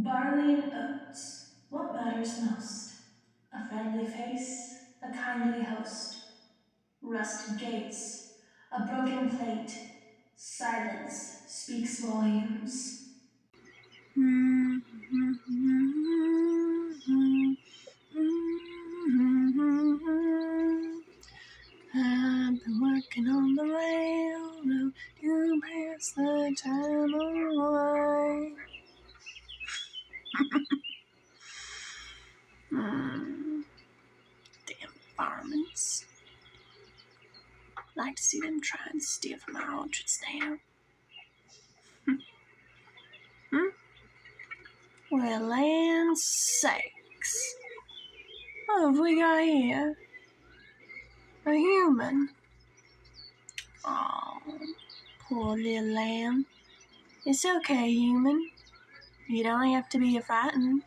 Barley and oats, what matters most? A friendly face, a kindly host, rusted gates, a broken plate, silence speaks volumes. I've been working on the railroad to pass the time away. Damn varmints. Like to see them try and steal from our orchards now. Well, land sakes. What have we got here? A human. Oh, poor little lamb. It's okay, human. You don't have to be frightened.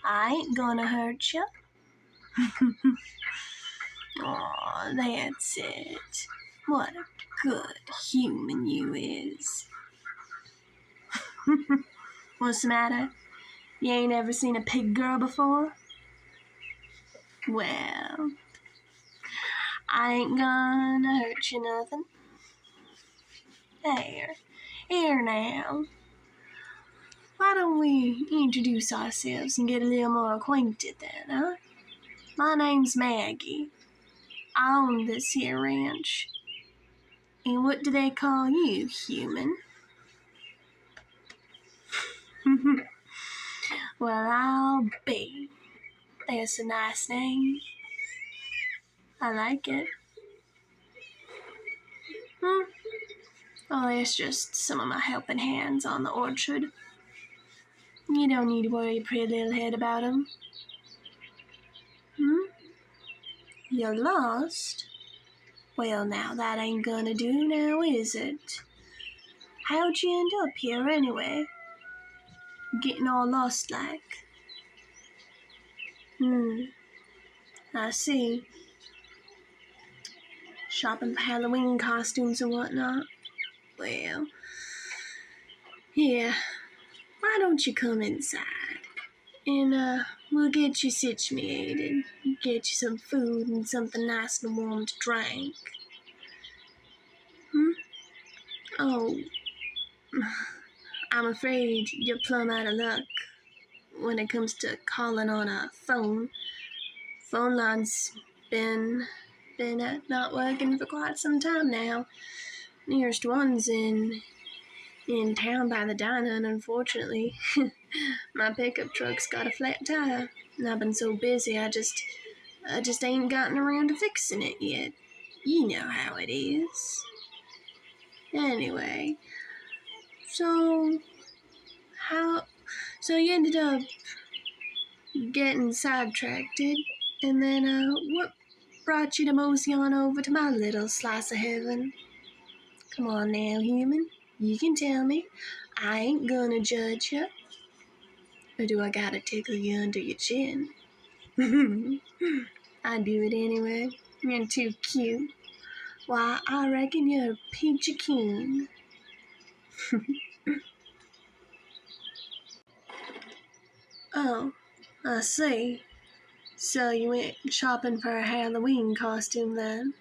I ain't gonna hurt you. Oh, that's it. What a good human you is. What's the matter? You ain't ever seen a pig girl before? Well, I ain't gonna hurt you nothing. Here now. Why don't we introduce ourselves and get a little more acquainted then, huh? My name's Maggie. I own this here ranch. And what do they call you, human? Well, I'll be. That's a nice name. I like it. Oh, there's just some of my helping hands on the orchard. You don't need to worry your pretty little head about them. You're lost? Well, now that ain't gonna do now, is it? How'd you end up here anyway? Getting all lost like? I see. Shopping for Halloween costumes and whatnot. Well, yeah. Why don't you come inside? And, we'll get you situated. Get you some food and something nice and warm to drink. Oh, I'm afraid you're plumb out of luck when it comes to calling on a phone. Phone line's been not working for quite some time now. Nearest one's in town by the diner, and unfortunately, my pickup truck's got a flat tire, and I've been so busy I just ain't gotten around to fixing it yet. You know how it is. Anyway, so you ended up getting sidetracked, and then what brought you to mosey on over to my little slice of heaven? Come on now, human. You can tell me. I ain't gonna judge you. Or do I gotta tickle you under your chin? I do it anyway. You're too cute. Why, I reckon you're peachy keen. Oh, I see. So you went shopping for a Halloween costume then?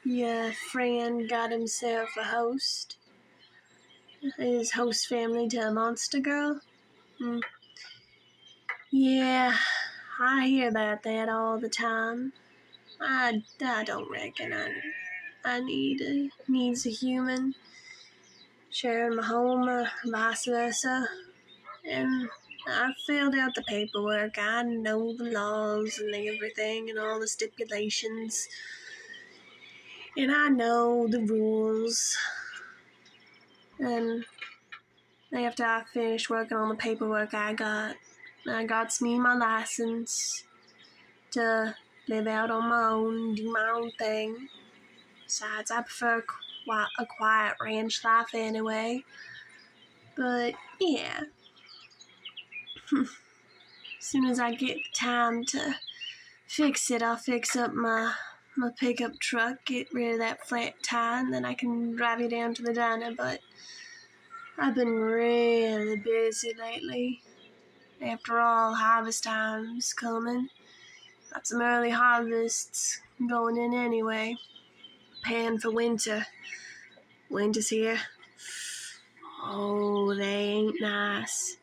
Your friend got himself a host? His host family to a monster girl? Yeah, I hear about that all the time. I don't reckon I needs a human sharing my home or vice versa. And I filled out the paperwork. I know the laws and everything and all the stipulations. And I know the rules. And after I finished working on the paperwork, I got me my license to live out on my own, do my own thing. Besides, I prefer a quiet ranch life anyway. But yeah, as soon as I get the time to fix it, I'll fix up my pickup truck, get rid of that flat tire, and then I can drive you down to the diner. But I've been really busy lately. After all, harvest time's coming. Got some early harvests going in anyway. Preparing for winter. Winter's here. Oh, they ain't nice.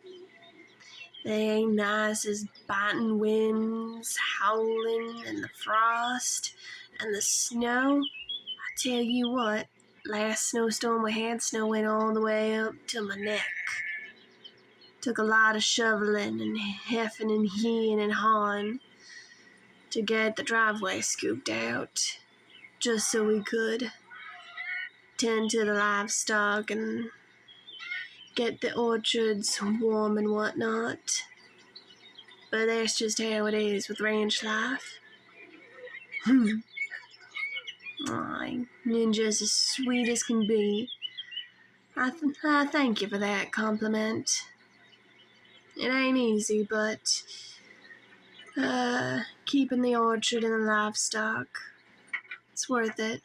They ain't nice as biting winds, howling, and the frost, and the snow. I tell you what, last snowstorm we had, snow went all the way up to my neck. Took a lot of shoveling and heffing and heeing and hawing to get the driveway scooped out, just so we could tend to the livestock and get the orchards warm and whatnot. But that's just how it is with ranch life. Aye, Ninja's as sweet as can be. I thank you for that compliment. It ain't easy, but keeping the orchard and the livestock, it's worth it,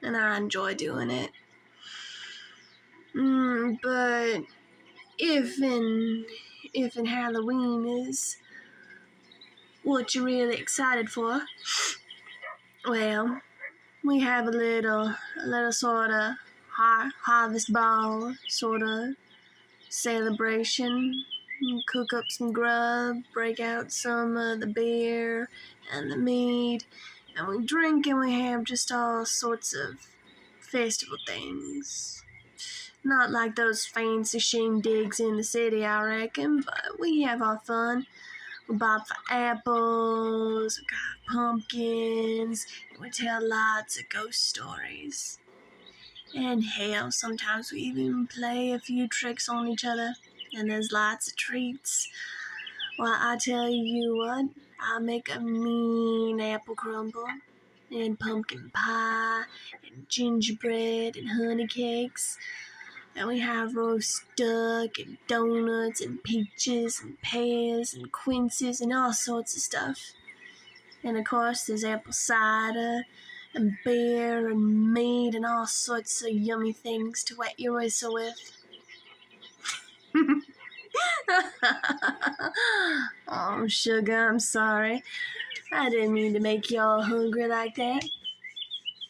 and I enjoy doing it. But if and Halloween is what you're really excited for, well, we have a little sort of harvest ball sort of celebration. Cook up some grub, break out some of the beer and the mead, and we drink and we have just all sorts of festival things. Not like those fancy shindigs in the city, I reckon, but we have our fun. We bob for apples, we got pumpkins, and we tell lots of ghost stories. And hell, sometimes we even play a few tricks on each other, and there's lots of treats. Well, I tell you what, I'll make a mean apple crumble, and pumpkin pie, and gingerbread, and honey cakes. And we have roast duck, and donuts, and peaches, and pears, and quinces, and all sorts of stuff. And of course, there's apple cider, and beer, and meat, and all sorts of yummy things to wet your whistle with. Oh, sugar, I'm sorry. I didn't mean to make you all hungry like that.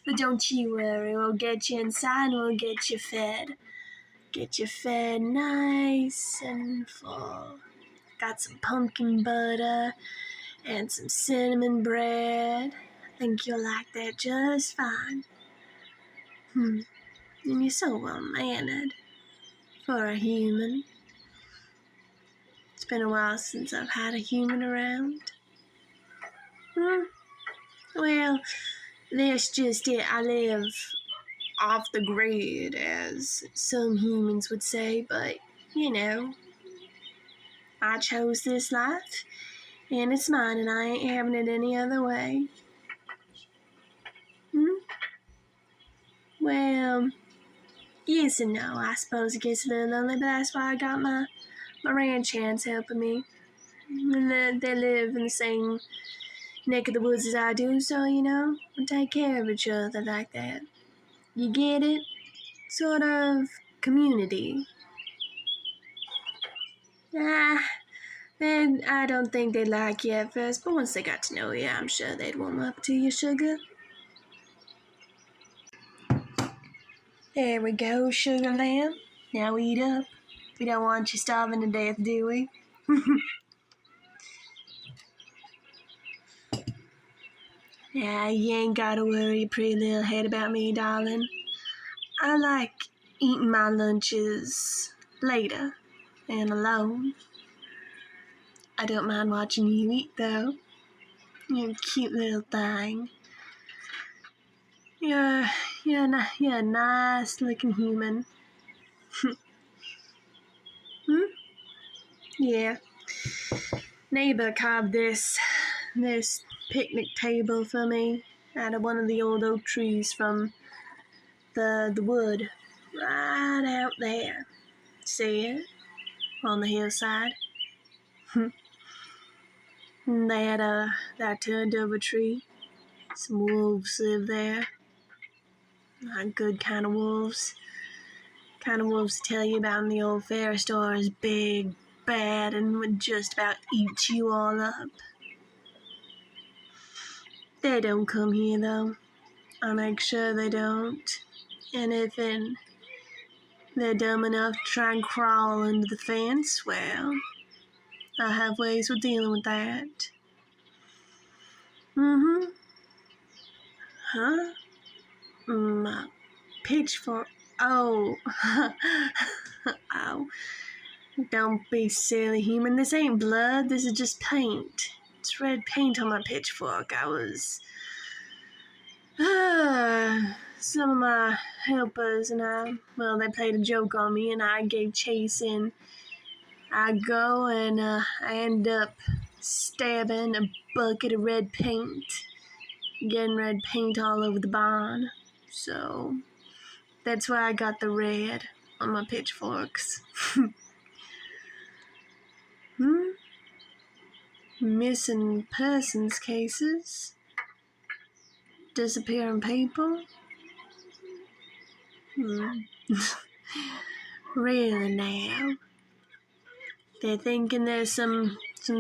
But don't you worry, we'll get you inside and we'll get you fed. Get you fed nice and full. Got some pumpkin butter and some cinnamon bread. I think you'll like that just fine. And you're so well-mannered for a human. It's been a while since I've had a human around. Well, that's just it. I live off the grid, as some humans would say, but, you know, I chose this life, and it's mine, and I ain't having it any other way. Well, yes and no. I suppose it gets a little lonely, but that's why I got my ranch hands helping me. And they live in the same neck of the woods as I do, so, you know, we take care of each other like that. You get it? Sort of community. And I don't think they'd like you at first, but once they got to know you, I'm sure they'd warm up to you, sugar. There we go, sugar lamb. Now eat up. We don't want you starving to death, do we? Yeah, you ain't gotta worry your pretty little head about me, darling. I like eating my lunches later and alone. I don't mind watching you eat, though. You're a cute little thing. You're a nice-looking human. Yeah. Neighbor carved this picnic table for me out of one of the old oak trees from the wood right out there. See it? On the hillside. And they had that turned over tree. Some wolves live there. Not good kind of wolves. kind of wolves tell you about in the old fairy stories, big, bad, and would just about eat you all up. They don't come here, though. I make sure they don't. And if they're dumb enough to try and crawl under the fence, well, I have ways of dealing with that. Huh? My pitchfork. Oh. Oh. Don't be silly, human. This ain't blood. This is just paint. It's red paint on my pitchfork. Some of my helpers and I, well, they played a joke on me and I gave chase, and I go and I end up stabbing a bucket of red paint, getting red paint all over the barn. So that's why I got the red on my pitchforks. Missing persons cases, disappearing people. Really now? They're thinking there's some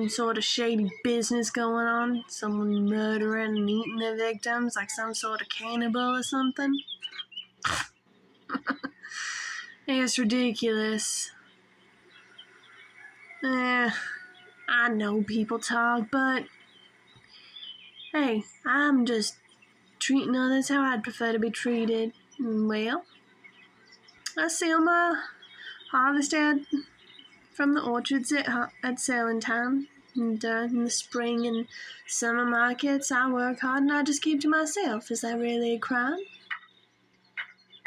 sort of shady business going on? Someone murdering and eating their victims like some sort of cannibal or something? It's ridiculous. I know people talk, but hey, I'm just treating others how I'd prefer to be treated. Well, I sell my harvest from the orchards at selling time. And in the spring and summer markets, I work hard and I just keep to myself. Is that really a crime?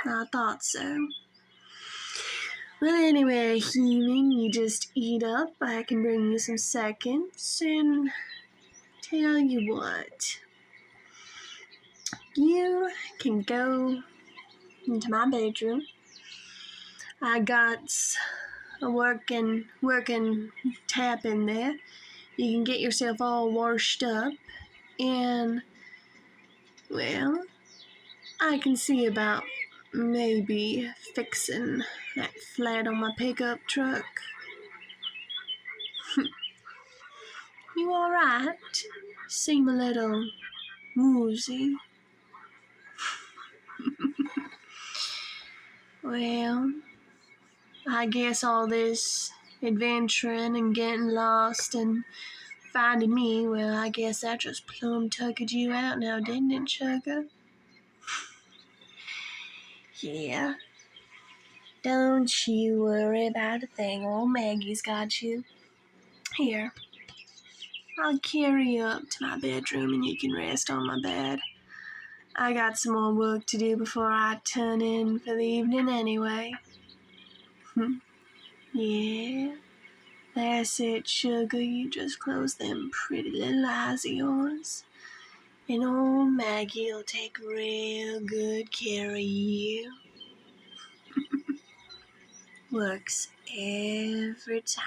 I thought so. Well, anyway, human, you just eat up. I can bring you some seconds and tell you what. You can go into my bedroom. I got a working tap in there. You can get yourself all washed up, and, well, I can see about maybe fixing that flat on my pickup truck. You alright? Seem a little woozy. Well, I guess all this adventuring and getting lost and finding me, well, I guess that just plumb tuckered you out now, didn't it, sugar? Yeah. Don't you worry about a thing. Old Maggie's got you. Here, I'll carry you up to my bedroom and you can rest on my bed. I got some more work to do before I turn in for the evening anyway. Yeah, that's it, sugar. You just close them pretty little eyes of yours, and old Maggie'll take real good care of you. Works every time.